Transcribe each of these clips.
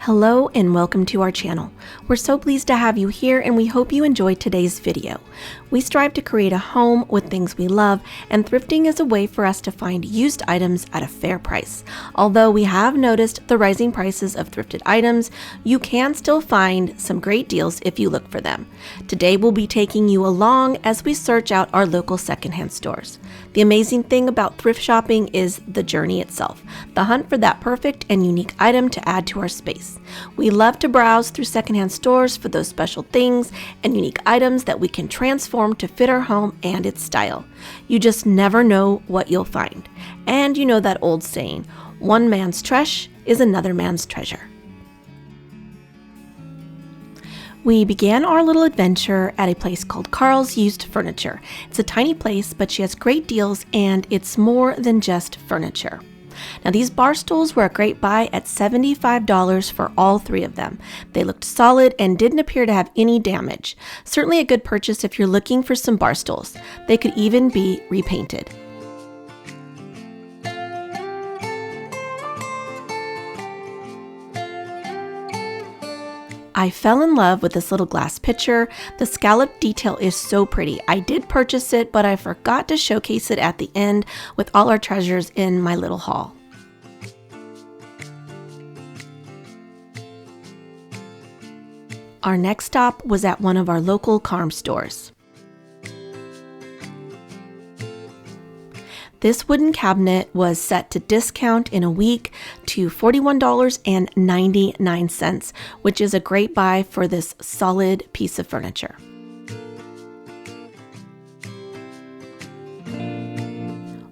Hello and welcome to our channel. We're so pleased to have you here and we hope you enjoyed today's video. We strive to create a home with things we love, and thrifting is a way for us to find used items at a fair price. Although we have noticed the rising prices of thrifted items, you can still find some great deals if you look for them. Today we'll be taking you along as we search out our local secondhand stores. The amazing thing about thrift shopping is the journey itself, the hunt for that perfect and unique item to add to our space. We love to browse through secondhand stores for those special things and unique items that we can transform to fit our home and its style. You just never know what you'll find. And you know that old saying, one man's trash is another man's treasure. We began our little adventure at a place called Karm's Used Furniture. It's a tiny place, but she has great deals and it's more than just furniture. Now these bar stools were a great buy at $75 for all three of them. They looked solid and didn't appear to have any damage. Certainly a good purchase if you're looking for some bar stools. They could even be repainted. I fell in love with this little glass pitcher. The scallop detail is so pretty. I did purchase it, but I forgot to showcase it at the end with all our treasures in my little haul. Our next stop was at one of our local Karm stores. This wooden cabinet was set to discount in a week to $41.99, which is a great buy for this solid piece of furniture.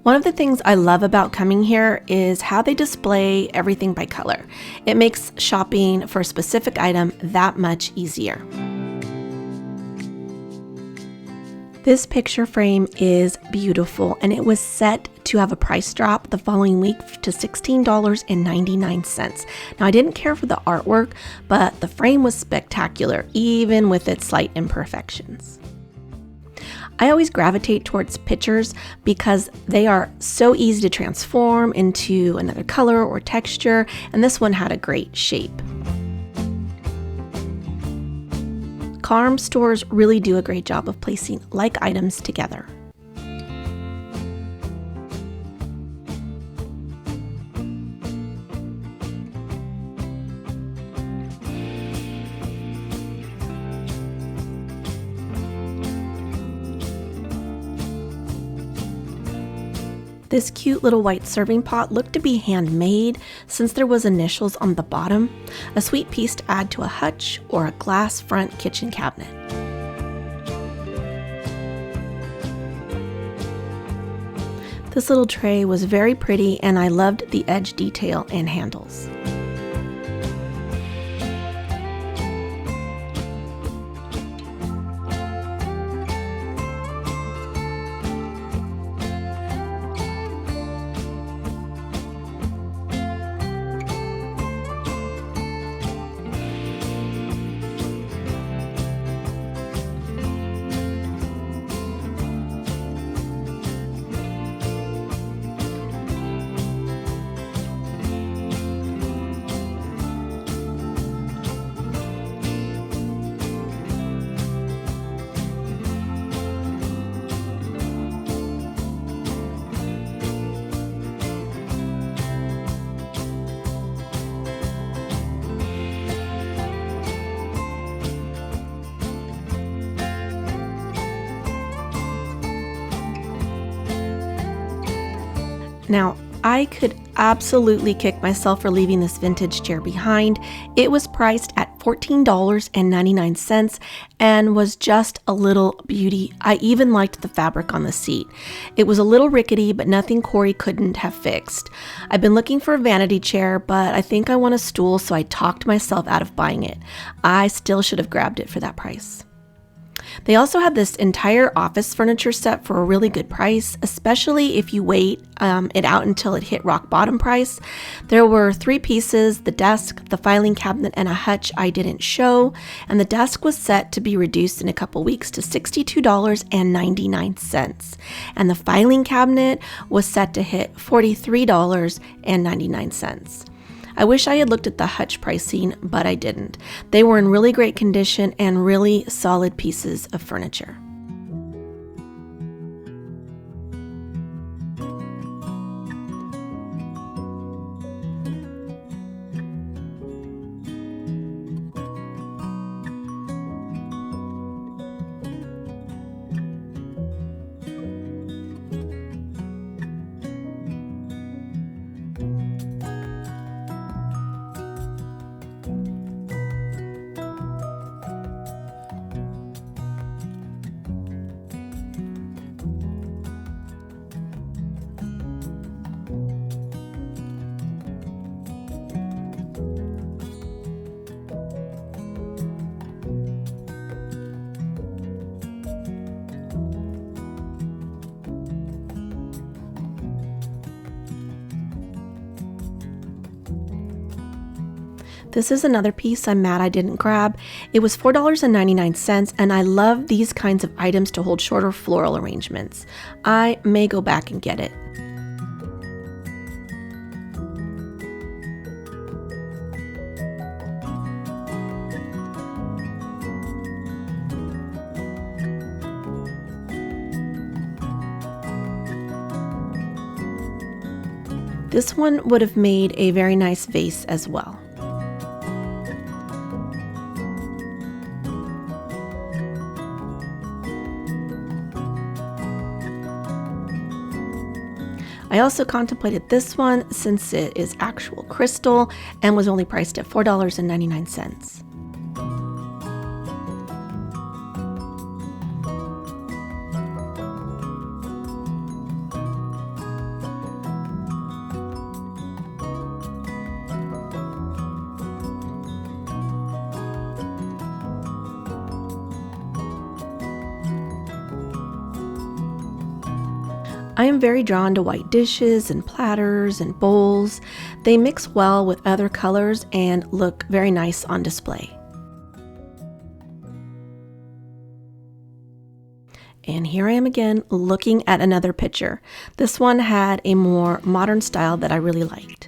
One of the things I love about coming here is how they display everything by color. It makes shopping for a specific item that much easier. This picture frame is beautiful and it was set to have a price drop the following week to $16.99. Now I didn't care for the artwork, but the frame was spectacular even with its slight imperfections. I always gravitate towards pictures because they are so easy to transform into another color or texture, and this one had a great shape. Karm stores really do a great job of placing like items together. This cute little white serving pot looked to be handmade since there was initials on the bottom, a sweet piece to add to a hutch or a glass front kitchen cabinet. This little tray was very pretty and I loved the edge detail and handles. Now, I could absolutely kick myself for leaving this vintage chair behind. It was priced at $14.99 and was just a little beauty. I even liked the fabric on the seat. It was a little rickety, but nothing Corey couldn't have fixed. I've been looking for a vanity chair, but I think I want a stool, so I talked myself out of buying it. I still should have grabbed it for that price. They also had this entire office furniture set for a really good price, especially if you wait it out until it hit rock bottom price. There were 3 pieces, the desk, the filing cabinet, and a hutch I didn't show, and the desk was set to be reduced in a couple weeks to $62.99, and the filing cabinet was set to hit $43.99. I wish I had looked at the hutch pricing, but I didn't. They were in really great condition and really solid pieces of furniture. This is another piece I'm mad I didn't grab. It was $4.99, and I love these kinds of items to hold shorter floral arrangements. I may go back and get it. This one would have made a very nice vase as well. I also contemplated this one since it is actual crystal and was only priced at $4.99. I am very drawn to white dishes and platters and bowls. They mix well with other colors and look very nice on display. And here I am again looking at another picture. This one had a more modern style that I really liked.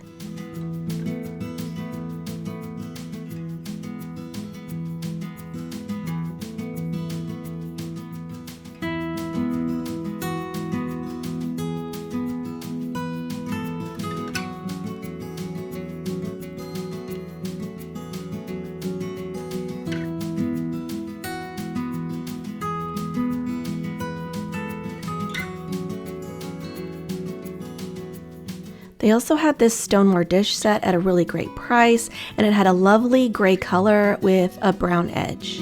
They also had this stoneware dish set at a really great price, and it had a lovely gray color with a brown edge.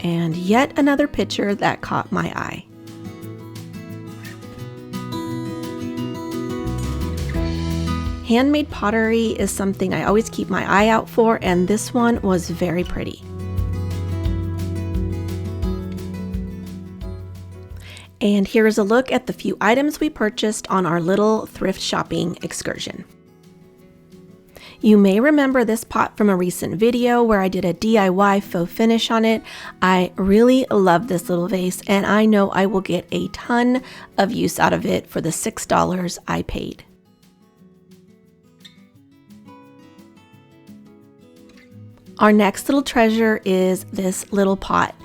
And yet another picture that caught my eye. Handmade pottery is something I always keep my eye out for, and this one was very pretty. And here is a look at the few items we purchased on our little thrift shopping excursion. You may remember this pot from a recent video where I did a DIY faux finish on it. I really love this little vase, and I know I will get a ton of use out of it for the $6 I paid. Our next little treasure is this little pot.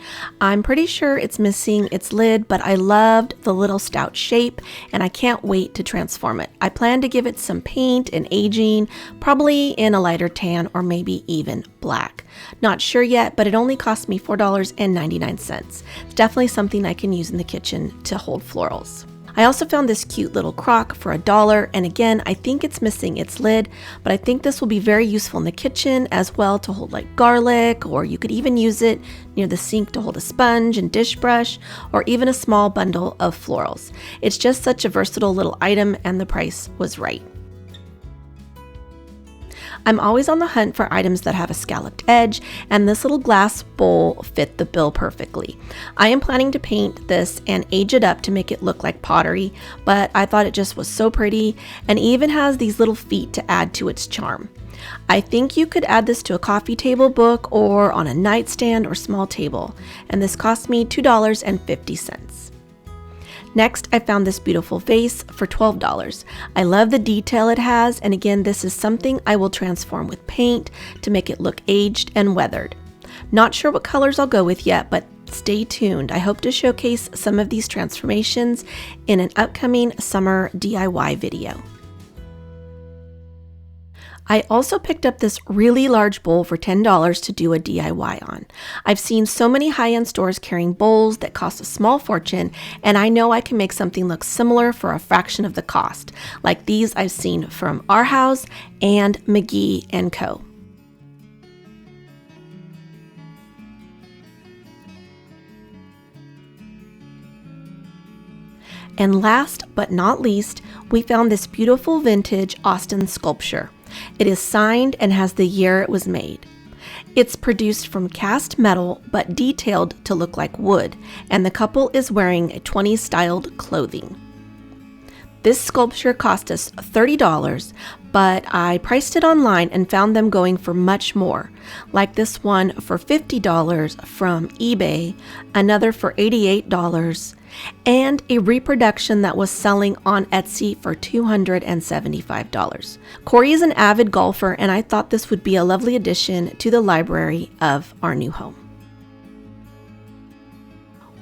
I'm pretty sure it's missing its lid, but I loved the little stout shape and I can't wait to transform it. I plan to give it some paint and aging, probably in a lighter tan or maybe even black. Not sure yet, but it only cost me $4.99. It's definitely something I can use in the kitchen to hold florals. I also found this cute little crock for $1, and again, I think it's missing its lid, but I think this will be very useful in the kitchen as well to hold like garlic, or you could even use it near the sink to hold a sponge and dish brush, or even a small bundle of florals. It's just such a versatile little item, and the price was right. I'm always on the hunt for items that have a scalloped edge, and this little glass bowl fit the bill perfectly. I am planning to paint this and age it up to make it look like pottery, but I thought it just was so pretty, and even has these little feet to add to its charm. I think you could add this to a coffee table book or on a nightstand or small table, and this cost me $2.50. Next, I found this beautiful vase for $12. I love the detail it has, and again, this is something I will transform with paint to make it look aged and weathered. Not sure what colors I'll go with yet, but stay tuned. I hope to showcase some of these transformations in an upcoming summer DIY video. I also picked up this really large bowl for $10 to do a DIY on. I've seen so many high-end stores carrying bowls that cost a small fortune, and I know I can make something look similar for a fraction of the cost, like these I've seen from Our House and McGee & Co. And last but not least, we found this beautiful vintage Austin sculpture. It is signed and has the year it was made. It's produced from cast metal but detailed to look like wood, and the couple is wearing a 20s styled clothing. This sculpture cost us $30, but I priced it online and found them going for much more, like this one for $50 from eBay, another for $88, and a reproduction that was selling on Etsy for $275. Corey is an avid golfer, and I thought this would be a lovely addition to the library of our new home.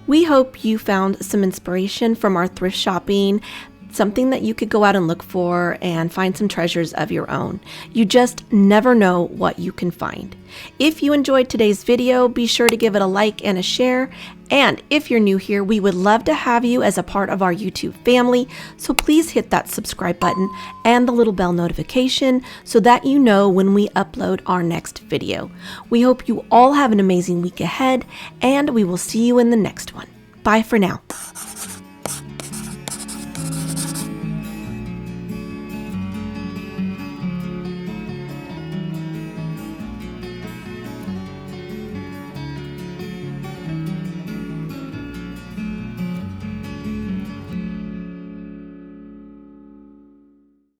We hope you found some inspiration from our thrift shopping, something that you could go out and look for and find some treasures of your own. You just never know what you can find. If you enjoyed today's video, be sure to give it a like and a share. And if you're new here, we would love to have you as a part of our YouTube family. So please hit that subscribe button and the little bell notification so that you know when we upload our next video. We hope you all have an amazing week ahead, and we will see you in the next one. Bye for now.